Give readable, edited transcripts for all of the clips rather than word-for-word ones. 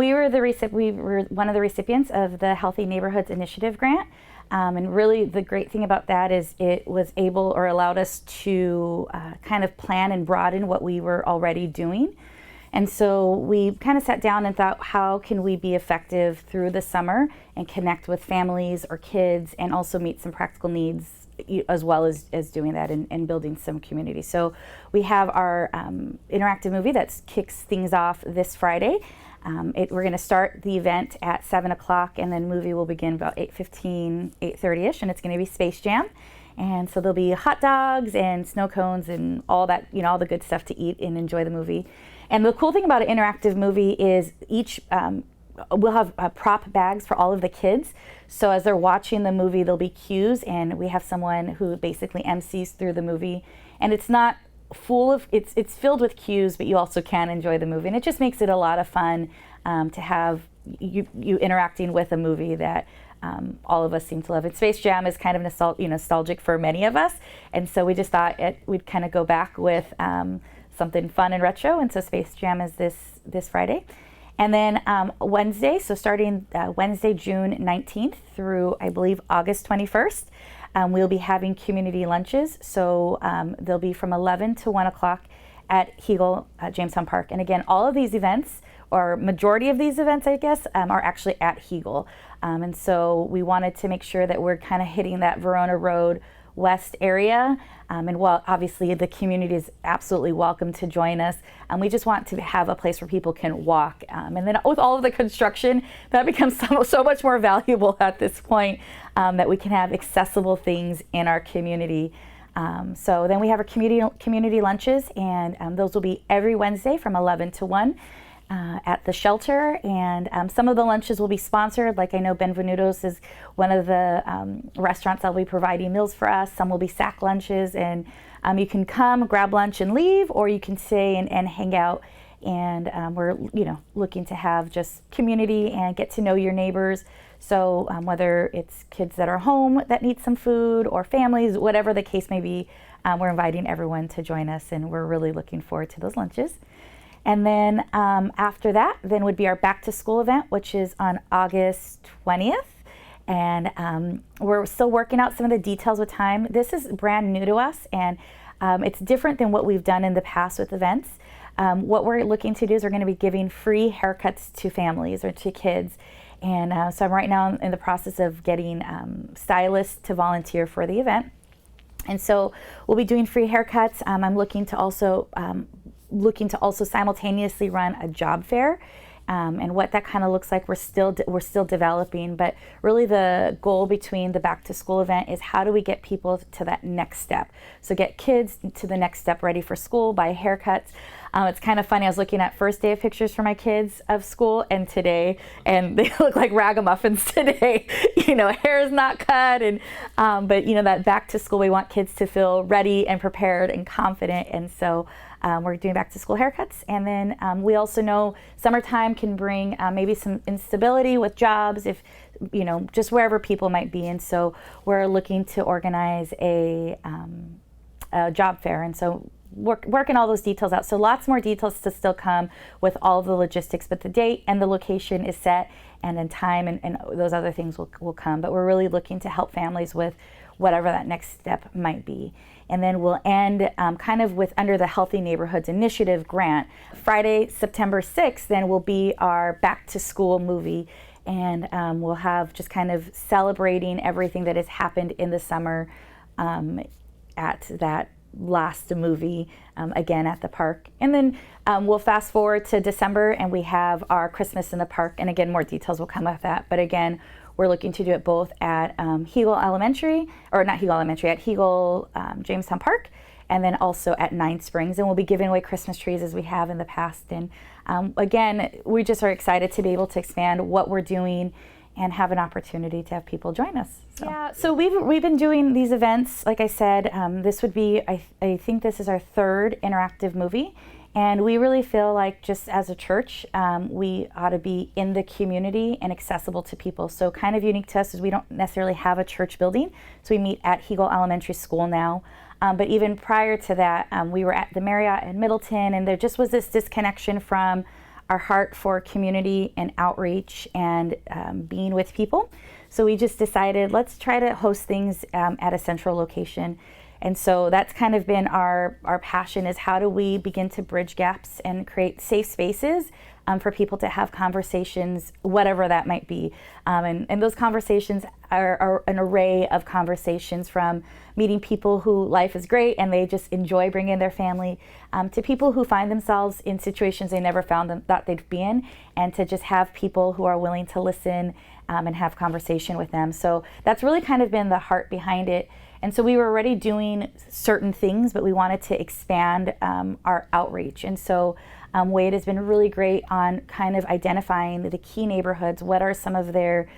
We were one of the recipients of the Healthy Neighborhoods Initiative grant. And really the great thing about that is it was able or allowed us to kind of plan and broaden what we were already doing. And so we kind of sat down and thought, how can we be effective through the summer and connect with families or kids and also meet some practical needs as well as doing that and building some community. So we have our interactive movie that kicks things off this Friday. We're going to start the event at 7 o'clock, and then movie will begin about 8:15, 8:30ish, and it's going to be Space Jam. And so there'll be hot dogs and snow cones and all that, all the good stuff to eat and enjoy the movie. And the cool thing about an interactive movie is we'll have prop bags for all of the kids. So as they're watching the movie, there'll be cues, and we have someone who basically MCs through the movie. And it's not it's filled with cues, but you also can enjoy the movie. And it just makes it a lot of fun to have you interacting with a movie that all of us seem to love. And Space Jam is kind of nostalgic for many of us. And so we just thought we'd kind of go back with something fun and retro. And so Space Jam is this Friday. And then Wednesday, so starting Wednesday, June 19th through, I believe, August 21st, we'll be having community lunches. So they'll be from 11 to 1 o'clock at Hegel Jamestown Park. And again, all of these events, or majority of these events, I guess, are actually at Hegel. And so we wanted to make sure that we're kind of hitting that Verona Road West area. And while obviously the community is absolutely welcome to join us, we just want to have a place where people can walk. And then with all of the construction, that becomes so much more valuable at this point, that we can have accessible things in our community. So then we have our community lunches, and those will be every Wednesday from 11 to 1. At the shelter, and some of the lunches will be sponsored. Like I know Benvenuto's is one of the restaurants that will be providing meals for us. Some will be sack lunches, and you can come, grab lunch and leave, or you can stay and hang out. And we're looking to have just community and get to know your neighbors. So whether it's kids that are home that need some food or families, whatever the case may be, we're inviting everyone to join us, and we're really looking forward to those lunches. And then after that, then would be our back to school event, which is on August 20th. And we're still working out some of the details with time. This is brand new to us, and it's different than what we've done in the past with events. What we're looking to do is we're going to be giving free haircuts to families or to kids. And so I'm right now in the process of getting stylists to volunteer for the event. And so we'll be doing free haircuts. I'm looking to also simultaneously run a job fair, and what that kind of looks like we're still developing. But really the goal between the back to school event is how do we get people to that next step? So get kids to the next step, ready for school, buy haircuts. It's kind of funny, I was looking at first day of pictures for my kids of school and today, and they look like ragamuffins today. Hair is not cut, and but that back to school, we want kids to feel ready and prepared and confident. And so we're doing back to school haircuts. And then we also know summertime can bring maybe some instability with jobs, if just wherever people might be. And so we're looking to organize a job fair. And so working all those details out. So lots more details to still come with all of the logistics, but the date and the location is set, and then time and those other things will come. But we're really looking to help families with whatever that next step might be. And then we'll end kind of with under the Healthy Neighborhoods Initiative grant. Friday, September 6th, then will be our back to school movie. And we'll have just kind of celebrating everything that has happened in the summer at that last movie, again at the park. And then we'll fast forward to December, and we have our Christmas in the park. And again, more details will come with that. But again, we're looking to do it both at Hegel Elementary, or not Hegel Elementary, at Hegel Jamestown Park, and then also at Nine Springs. And we'll be giving away Christmas trees as we have in the past. And again, we just are excited to be able to expand what we're doing and have an opportunity to have people join us. So. Yeah, so we've been doing these events, like I said, this would be, I think this is our third interactive movie. And we really feel like just as a church, we ought to be in the community and accessible to people. So kind of unique to us is we don't necessarily have a church building. So we meet at Hegel Elementary School now. But even prior to that, we were at the Marriott in Middleton, and there just was this disconnection from our heart for community and outreach and being with people. So we just decided, let's try to host things at a central location. And so that's kind of been our passion, is how do we begin to bridge gaps and create safe spaces for people to have conversations, whatever that might be. And those conversations are an array of conversations, from meeting people who life is great and they just enjoy bringing their family, to people who find themselves in situations they never thought they'd be in, and to just have people who are willing to listen and have conversation with them. So that's really kind of been the heart behind it. And so we were already doing certain things, but we wanted to expand our outreach. And so Wade has been really great on kind of identifying the key neighborhoods, what are some of their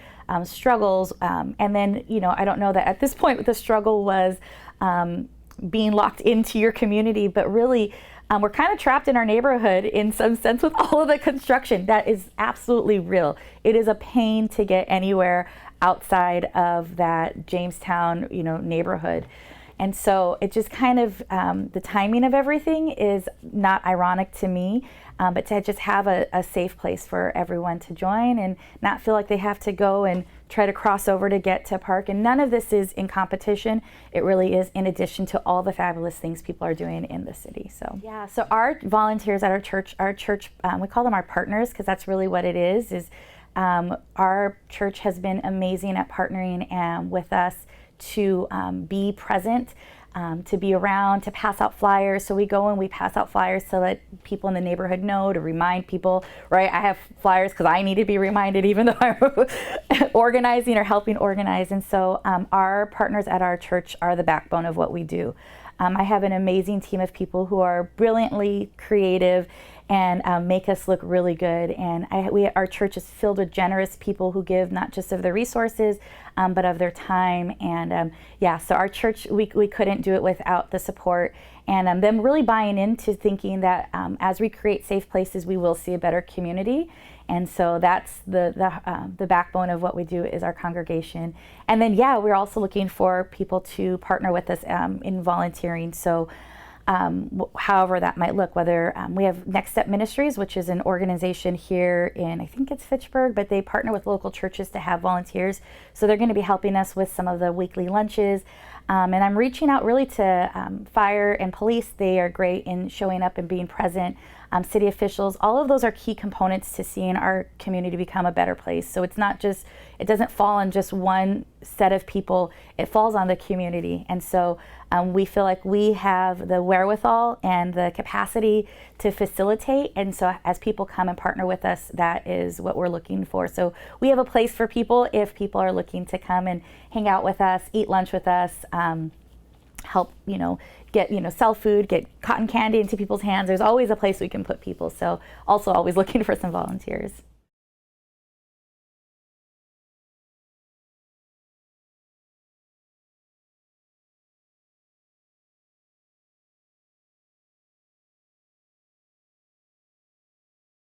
struggles. And then, I don't know that at this point the struggle was being locked into your community, but really we're kind of trapped in our neighborhood in some sense with all of the construction. That is absolutely real. It is a pain to get anywhere outside of that Jamestown, neighborhood. And so it just kind of, the timing of everything is not ironic to me, but to just have a safe place for everyone to join and not feel like they have to go and try to cross over to get to park. And none of this is in competition. It really is in addition to all the fabulous things people are doing in the city. So yeah, so our volunteers at our church, we call them our partners, because that's really what it is our church has been amazing at partnering with us to be present, to be around, to pass out flyers. So we go and we pass out flyers to let people in the neighborhood know, to remind people, right? I have flyers because I need to be reminded, even though I'm organizing or helping organize. And so our partners at our church are the backbone of what we do. I have an amazing team of people who are brilliantly creative and make us look really good. And our church is filled with generous people who give not just of their resources, but of their time. And so our church, we couldn't do it without the support and them really buying into thinking that as we create safe places, we will see a better community. And so that's the backbone of what we do is our congregation. And then, we're also looking for people to partner with us in volunteering. So however that might look, whether we have Next Step Ministries, which is an organization here in, I think it's Fitchburg, but they partner with local churches to have volunteers. So they're going to be helping us with some of the weekly lunches. And I'm reaching out really to fire and police. They are great in showing up and being present. City officials, all of those are key components to seeing our community become a better place. So it's not just, it doesn't fall on just one set of people, it falls on the community. And so we feel like we have the wherewithal and the capacity to facilitate. And so as people come and partner with us, that is what we're looking for. So we have a place for people if people are looking to come and hang out with us, eat lunch with us, help, get, sell food, get cotton candy into people's hands. There's always a place we can put people. So also always looking for some volunteers.